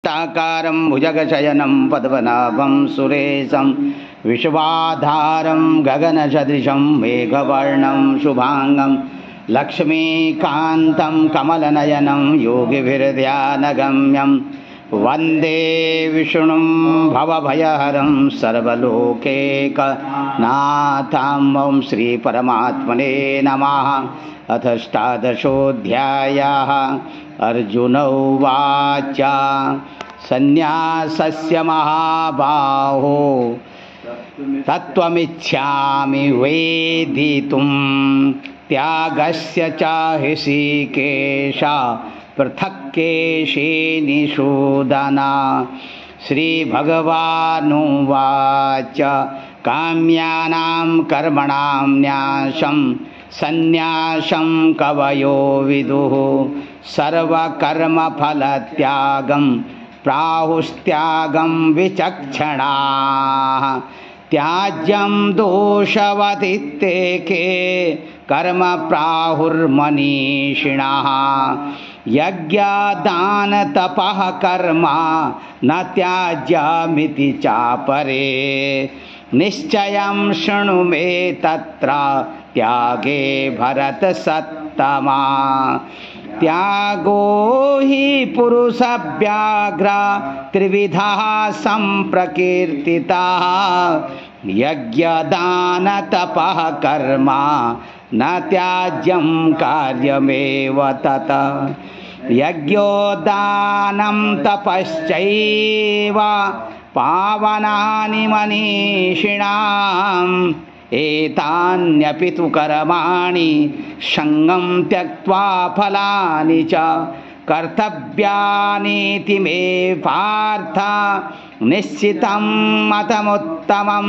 टाकारं भुजगशयनं पद्मनाभं सुरेशं विश्वाधारं गगनसदृशं मेघवर्णं शुभांगं लक्ष्मीकान्तं कमलनयनं योगिभिर्ध्यानगम्यं वन्दे विष्णुं भवभयहरं सर्वलोकैकनाथं। ॐ श्रीपरमात्मने नमः। अथ अष्टादशोऽध्यायः। अर्जुन उवाच सन्न्यासस्य महाबाहो तत्त्वमिच्छामि वेदितुं त्यागस्य च ऋषिकेश पृथक् केशिनिषूदन। श्रीभगवानुवाच काम्यानां कर्मणां न्यासं सन्न्यासं कवयो विदुः सर्वकर्मफलत्यागं प्राहुस्त्यागं विचक्षणाः। त्याज्यं दोषवदित्येके कर्म प्राहुर्मनीषिणः। यज्ञदानतपः कर्म न त्याज्यमिति चापरे। निश्चयं शृणु मे तत्र त्यागे भरतसत्तमा। त्यागो हि पुरुषव्याघ्र त्रिविधः सम्प्रकीर्तितः। यज्ञदानतपः कर्म न त्याज्यं कार्यमेव तत्। यज्ञोदानं तपश्चैव पावनानि मनीषिणाम्। एतान्यपि तु कर्माणि संगं त्यक्त्वा फलानि च कर्तव्यानीति मे पार्थ निश्चितं मतमुत्तमं।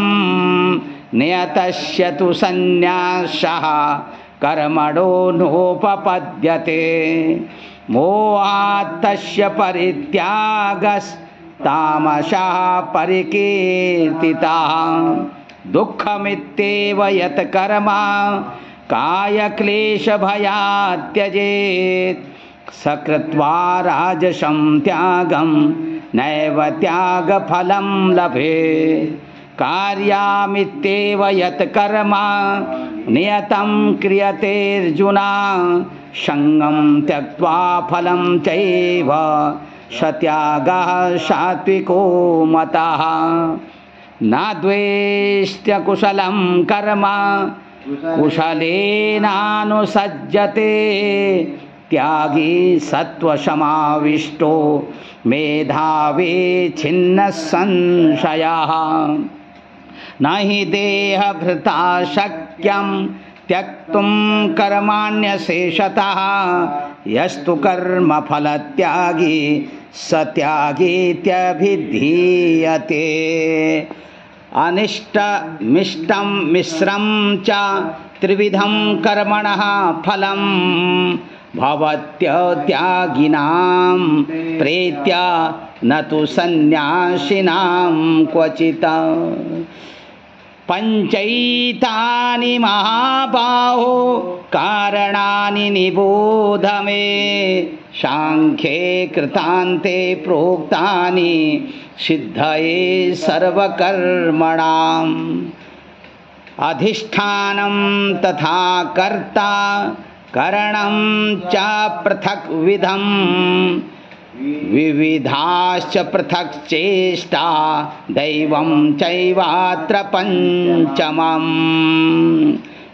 नियतस्य तु सन्न्यासः कर्मणो नोपपद्यते। मोहात् तस्य परित्यागस्तामसः परिकीर्तितः। दुःखमित्येव यत् कर्म कायक्लेशभयात् त्यजेत् स कृत्वा राजसं त्यागं नैव त्यागफलं लभेत्। कार्यामित्येव यत् कर्म नियतं क्रियते अर्जुन संगं त्यक्त्वा फलं चैव स त्यागः सात्विको मतः। न द्वेष्ट्य कुशलं कर्म कुशलेनानुसज्जते। त्यागी सत्त्वसमाविष्टो मेधावी छिन्नः संशयः। न हि देहभृता शक्यं त्यक्तुं कर्माण्यशेषतः। यस्तु कर्मफलत्यागी स त्यागीत्यभिधीयते। अनिष्टमिष्टं मिश्रं च त्रिविधं कर्मणः फलं भवत्यत्यागिनां प्रेत्य न तु सन्न्यासिनां क्वचित्। पञ्चैतानि महाबाहो कारणानि निबोध मे। सांख्ये कृतान्ते प्रोक्तानि सिद्धये सर्वकर्मणाम्। अधिष्ठानं तथा कर्ता करणं च पृथक् विधम्। विविधाश्च पृथक् चेष्टा दैवं चैवात्र पञ्चमम्।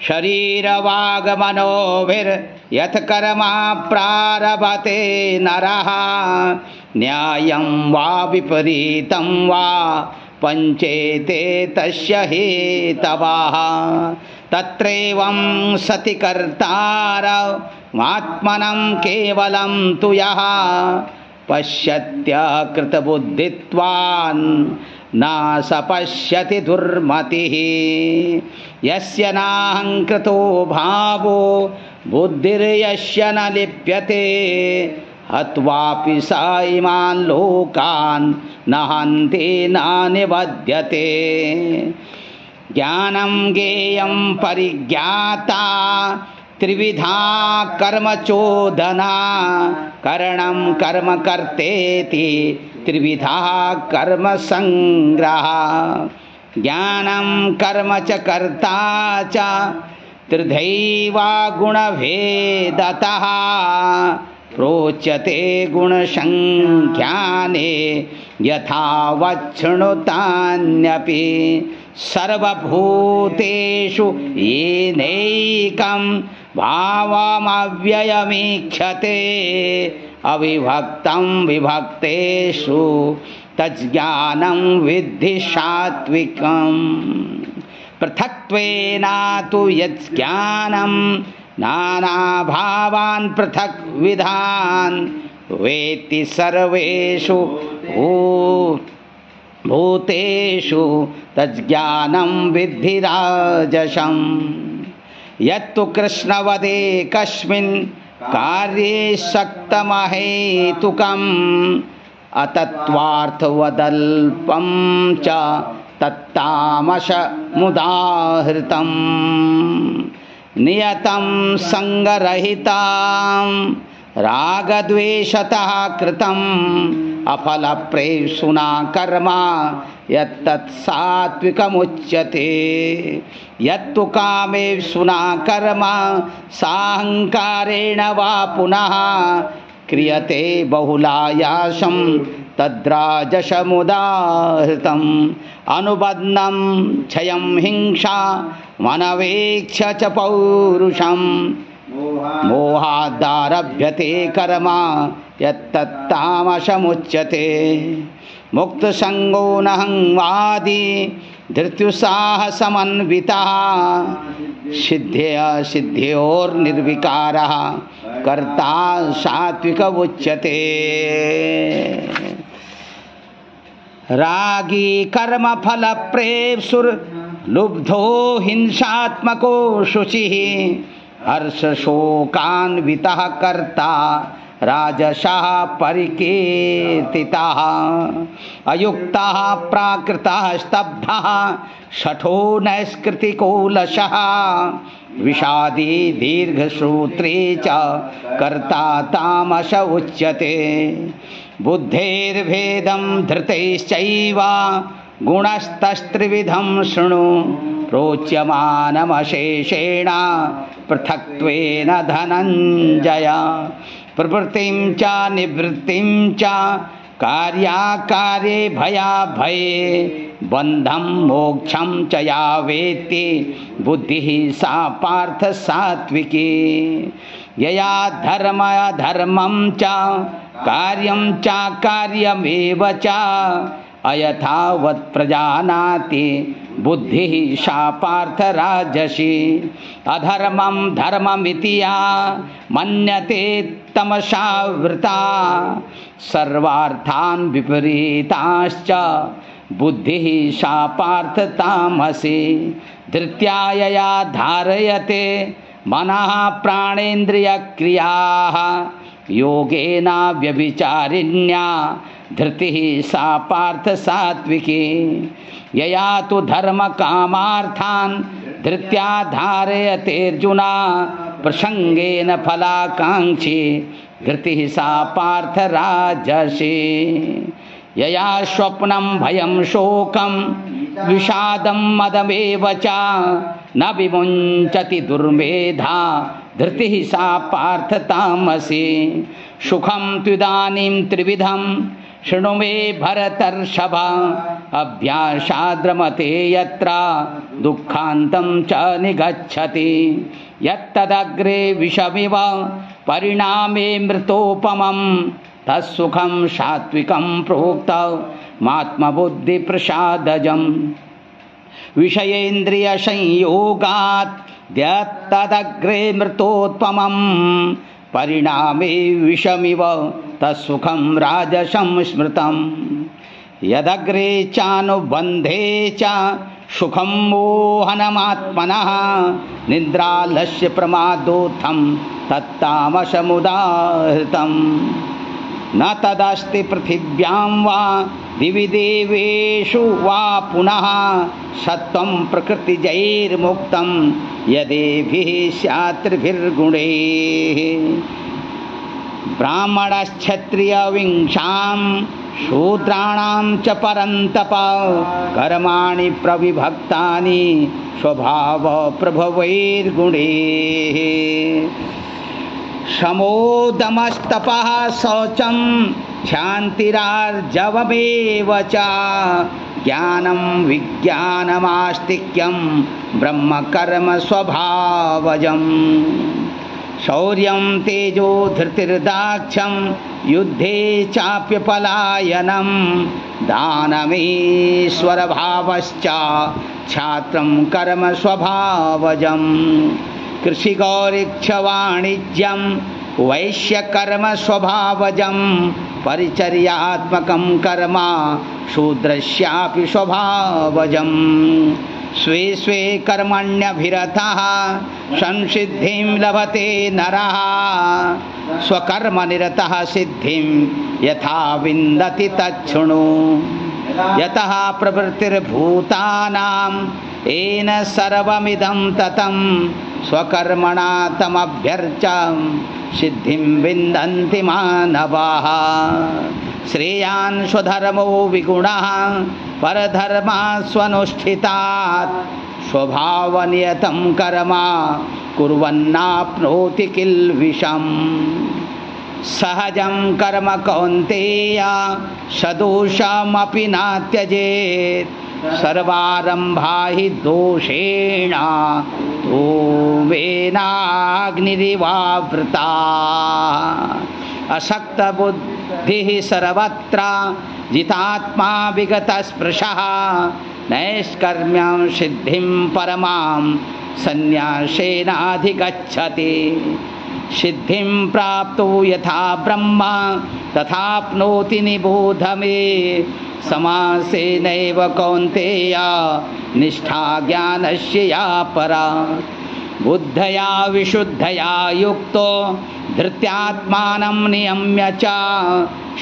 शरीरवाङ्मनोभिर्यत् कर्म प्रारभते नरः न्यायं वा विपरीतं वा पञ्चेते तस्य हेतवः। तत्रैवं सति कर्तारमात्मनं केवलं तु यः पश्यत्यकृतबुद्धित्वान् न स पश्यति दुर्मतिः। यस्य नाहङ्कृतो भावो बुद्धिर्यस्य न लिप्यते। हत्वापि स इमान् लोकान् न हन्ति न निबध्यते। ज्ञानं ज्ञेयं परिज्ञाता त्रिविधा कर्म चोदना करणं कर्म कर्तेति त्रिविधा कर्म संग्रह ज्ञानं कर्म च कर्ता च त्रिधैवा गुणभेदतः प्रोच्यते गुणसंख्याने यथावच्छृणुतान्यपि सर्वभूतेषु येनैकं भावमव्ययमीक्षते अविभक्तं विभक्तेषु तज्ज्ञानं विद्धि सात्विकम् पृथक्त्वेन तु यज्ज्ञानं नानाभावान् पृथक् विधान् वेत्ति सर्वेषु भूतेषु तज्ज्ञानं विद्धि राजसम् यत्तु कृष्णवदे कस्मिन् कार्ये सक्तमहेतुकम् अतत्त्वार्थवदल्पं च तत्तामसमुदाहृतं नियतं संगरहितं रागद्वेषतः कृतम् अफलप्रेषुना कर्म यत्तत् सात्विकमुच्यते यत्तु कामेषुना कर्म साहंकारेण वा पुनः क्रियते बहुलायासं तद्राजसमुदाहृतम् अनुबध्नं क्षयं हिंसा मनवेक्ष च पौरुषं मोहादारभ्यते कर्म यत्तत्तामसमुच्यते मुक्तसंगो नहंवादी धृत्युत्साहसमन्वितः सिद्ध्योर्निर्विकारः कर्ता सात्विक उच्यते रागी कर्म फल प्रेप्सुर्लुब्धो हिंसात्मको शुचिः हर्ष शोकान्वितः कर्ता राजसः परिकीर्तितः अयुक्तः प्राकृतः स्तब्धः शठो नैष्कृतिकोलशः विषादी दीर्घसूत्री च कर्ता तामस उच्यते बुद्धेर्भेदं धृतैश्चैव गुणस्तस्त्रिविधं शृणु प्रोच्यमानमशेषेण पृथक्त्वेन धनञ्जय प्रवृत्तिं च निवृत्तिं च कार्याकार्ये भयाभये बन्धं मोक्षं च या वेत्ति बुद्धिः सा पार्थ सात्विकी यया धर्म अधर्मं च कार्यं च कार्यमेव च अयथावत् प्रजानाति बुद्धिः सा पार्थ राजसी अधर्मं धर्ममिति या मन्यते तमसा वृता सर्वार्थान् विपरीताश्च बुद्धिः सा पार्थ तामसी धृत्या यया धारयते मनः प्राणेन्द्रियक्रियाः योगेन व्यभिचारिण्या धृतिः सा पार्थ सात्विकी यया तु धर्म कामार्थान् धृत्या धारयतेऽर्जुन प्रसंगेन फलाकांक्षी धृतिः सा पार्थ राजसी यया स्वप्नं भयं शोकं विषादं मदमेव च न विमुञ्चति दुर्मेधा धृतिः सा पार्थ तामसी सुखं त्विदानीं त्रिविधं शृणु मे भरतर्षभ अभ्यासाद्रमते यत्र दुःखान्तं च निगच्छति यत्तदग्रे विषमिव परिणामे मृतोपमं तत्सुखं सात्विकं प्रोक्तमात्मबुद्धिप्रसादजम् विषयेन्द्रियसंयोगात् यत्तदग्रे मृतोत्तमं परिणामे विषमिव तत्सुखं राजसं स्मृतं यदग्रे चानुबन्धे च सुखं मोहनमात्मनः निद्रालस्य प्रमादोत्थं तत्तामसमुदाहृतं न तदस्ति पृथिव्यां वा दिवि देवेषु वा पुनः सत्वं प्रकृतिजैर्मुक्तं यदेभिः स्यात्रिभिर्गुणैः ब्राह्मणक्षत्रियविंशां शूद्राणां च परन्तप कर्माणि प्रविभक्तानि स्वभाव प्रभवैर्गुणैः शमोदमस्तपः शौचं क्षान्तिरार्जवमेव च ज्ञानं विज्ञानमास्तिक्यं ब्रह्मकर्म स्वभावजम् शौर्यं तेजो धृतिर्दाक्ष्यं युद्धे चाप्यपलायनं दानमीश्वरभावश्च छात्रं कर्म स्वभावजम् कृषिगौरिक्षवाणिज्यं वैश्यकर्म स्वभावजं परिचर्यात्मकं कर्म शूद्रस्यापि स्वभावजं स्वे स्वे कर्मण्यभिरतः संसिद्धिं लभते नरः स्वकर्मनिरतः सिद्धिं यथा विन्दति तच्छृणु यतः प्रवृत्तिर्भूतानां येन सर्वमिदं ततं स्वकर्मणा तमभ्यर्च्य सिद्धिं विन्दन्ति मानवाः श्रेयान् स्वधर्मो विगुणः परधर्मास्वनुष्ठितात् स्वभावनियतं कर्म कुर्वन्नाप्नोति किल्बिषम् सहजं कर्म कौन्तेय सदोषमपि न त्यजेत् सर्वारम्भा हि दोषेण धूमेनाग्निरिवावृता असक्तबुद्धिः सर्वत्र जितात्मा विगतस्पृशः नैष्कर्म्यं सिद्धिं परमां सन्न्यासेनाधिगच्छति सिद्धिं प्राप्तो यथा ब्रह्म तथाप्नोति निबोध मे समासेनैव कौन्तेय निष्ठा ज्ञानस्य या परा बुद्धया विशुद्धया युक्तो धृत्यात्मानं नियम्य च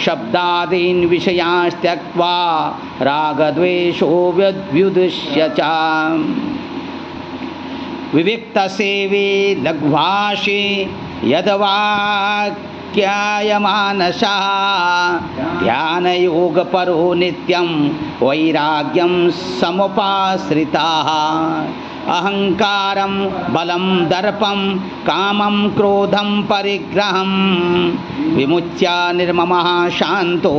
शब्दादीन् विषयान् त्यक्त्वा रागद्वेषो व्युद्युष्य च विविक्तसेवी लघ्वाशी यद्वाक्यायमानसः ध्यानयोगपरो नित्यं वैराग्यं समुपाश्रिताः अहंकारं बलं दर्पं कामं क्रोधं परिग्रहं विमुच्य निर्ममः शान्तो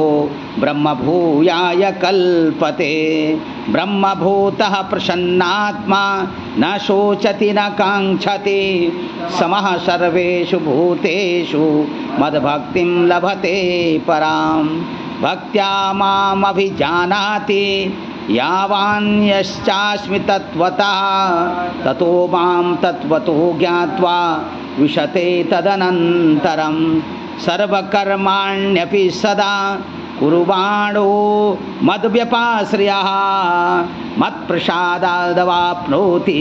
ब्रह्मभूयाय कल्पते ब्रह्मभूतः प्रसन्नात्मा न शोचति न काङ्क्षति समः सर्वेषु भूतेषु मद्भक्तिं लभते परां भक्त्या मामभिजानाति यावान्यश्चास्मि तत्त्वतः ततो मां तत्त्वतो ज्ञात्वा विशते तदनन्तरं सर्वकर्माण्यपि सदा कुर्वाणो मद्व्यपाश्रयः मत्प्रसादादवाप्नोति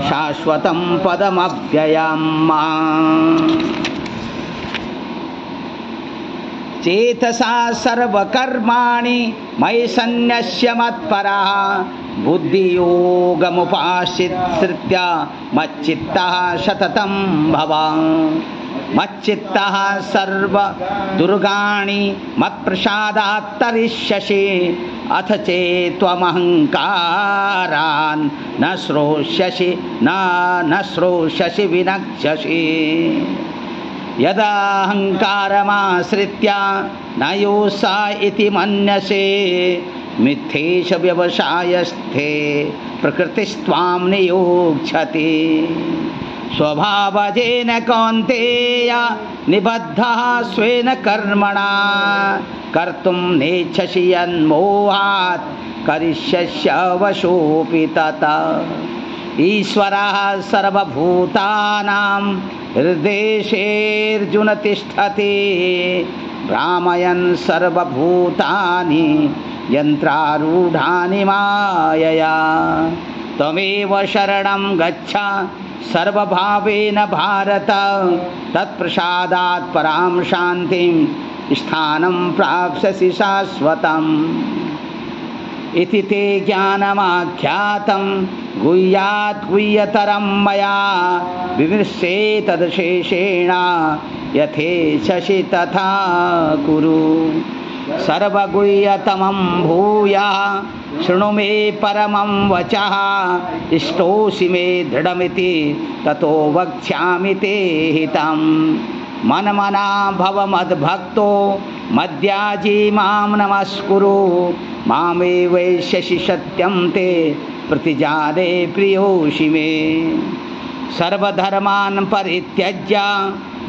शाश्वतं पदमव्ययम् चेतसा सर्वकर्माणि मयि सन्न्यस्य मत्परः बुद्धियोगमुपाश्रित्य मच्चित्तः सततं भव मच्चित्तः सर्वदुर्गाणि मत्प्रसादात् तरिष्यसि अथ चेत्त्वमहङ्कारान् न श्रोष्यसि विनक्ष्यसि यदाहंकारमाश्रित्य न योऽसा इति मन्यसे मिथ्येष व्यवसायस्थे प्रकृतिस्त्वां नियोक्ष्यति स्वभावजेन कौन्तेय निबद्धः स्वेन कर्मणा कर्तुं नेच्छसि यन्मोहात् करिष्यस्य वशोऽपि तथा ईश्वरः सर्वभूतानां हृदेशेऽर्जुन तिष्ठति भ्रामयन् सर्वभूतानि यन्त्रारूढानि मायया त्वमेव शरणं गच्छ सर्वभावेन भारत तत्प्रसादात् परां शान्तिं स्थानं प्राप्स्यसि शाश्वतम् इति ते ज्ञानमाख्यातं गुह्यात् गुह्यतरं मया विमृश्ये तदशेषेण यथेच्छसि तथा कुरु सर्वगुह्यतमं भूयः शृणु मे परमं वचः इष्टोऽसि मे दृढमिति ततो वक्ष्यामि ते हितम् मनमना भव मद्भक्तो मद्याजी मां नमस्कुरु मामे वैश्यसि सत्यं ते प्रतिजाने प्रियोषि मे सर्वधर्मान् परित्यज्य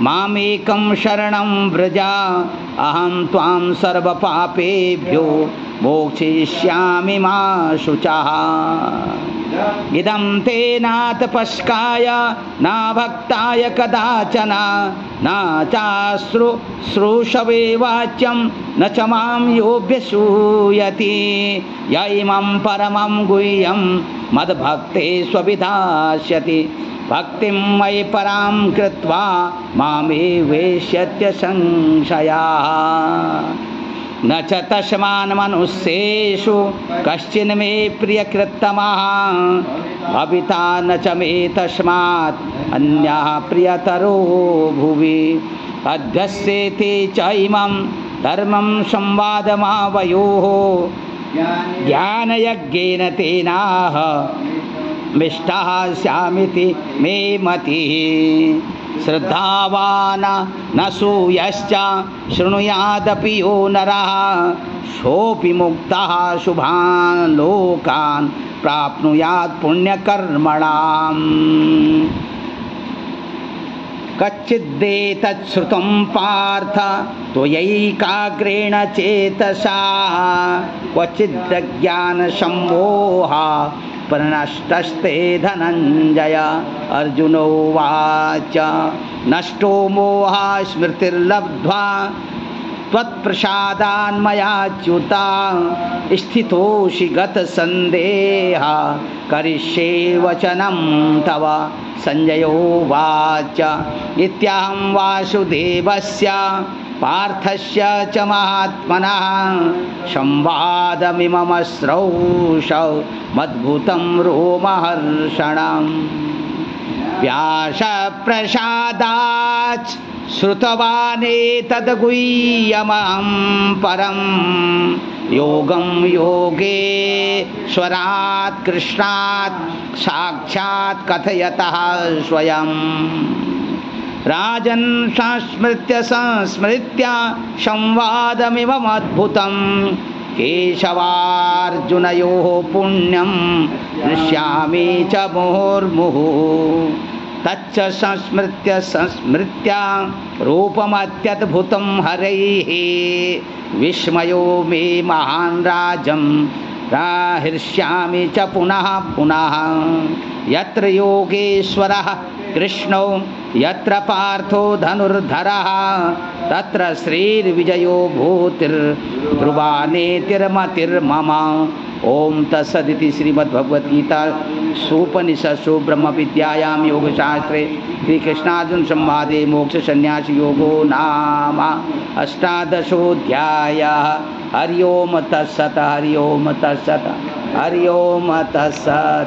मामेकं शरणं व्रज अहं त्वां सर्वपापेभ्यो मोक्षयिष्यामि मा शुचः इदं ते नातपस्काय न भक्ताय कदाचन न चाश्रुश्रूषवे वाच्यं न च मां योऽभ्यसूयति य इमं परमं गुह्यं मद्भक्ते स्वविधास्यति भक्तिं मयि परां कृत्वा मामे वेश्यत्य संशयः न च तस्मान् मनुष्येषु कश्चिन् मे प्रियकृत्तमः भविता न च मे तस्मात् अन्यः प्रियतरो भुवि अध्यस्येते च इमं धर्मं संवादमावयोः ज्ञानयज्ञेन तेनाह मिष्टः स्यामिति मे मतिः श्रद्धावान् न सूयश्च शृणुयादपि यो नरः सोऽपि मुक्तः शुभान् लोकान् प्राप्नुयात् पुण्यकर्मणाम् कच्चिदेतत् श्रुतं पार्थ त्वयैकाग्रेण चेतसा क्वचिदज्ञानसम्मोहः प्रनष्टस्ते धनञ्जय अर्जुन उवाच नष्टो मोहः स्मृतिर्लब्ध्वा त्वत्प्रसादान्मयाच्युत स्थितोऽसि गतसन्देहः करिष्ये वचनं तव संजय उवाच इत्यहं वासुदेवस्य पार्थस्य च महात्मनः संवादमिममश्रौषौ मद्भुतं रोमहर्षणम् व्यासप्रसादात् श्रुतवानेतद्गुह्यमहं परं योगं योगेश्वरात् कृष्णात् साक्षात् कथयतः स्वयं राजन् संस्मृत्य संवादमिममद्भुतं केशवार्जुनयोः पुण्यं दृश्यामि च मुहुर्मुहुः तच्च संस्मृत्य रूपमत्यद्भुतं हरैः विस्मयो मे महान् राजं राहृष्यामि च पुनः पुनः यत्र योगेश्वरः कृष्णो यत्र पार्थो धनुर्धरः तत्र श्रीर्विजयो भूतिर्ध्रुवा नेतिर्मतिर्मम ओम तत्सदिति श्रीमद्भगवद्गीता सूपनिषत्सु ब्रह्म विद्यायां योगशास्त्रे श्रीकृष्णार्जुन संवादे मोक्ष संन्यास योगो नाम अष्टादशोऽध्यायः हरि ओम तत्सत् हरि ओम तत्सत् हरि ओम तत्सत्।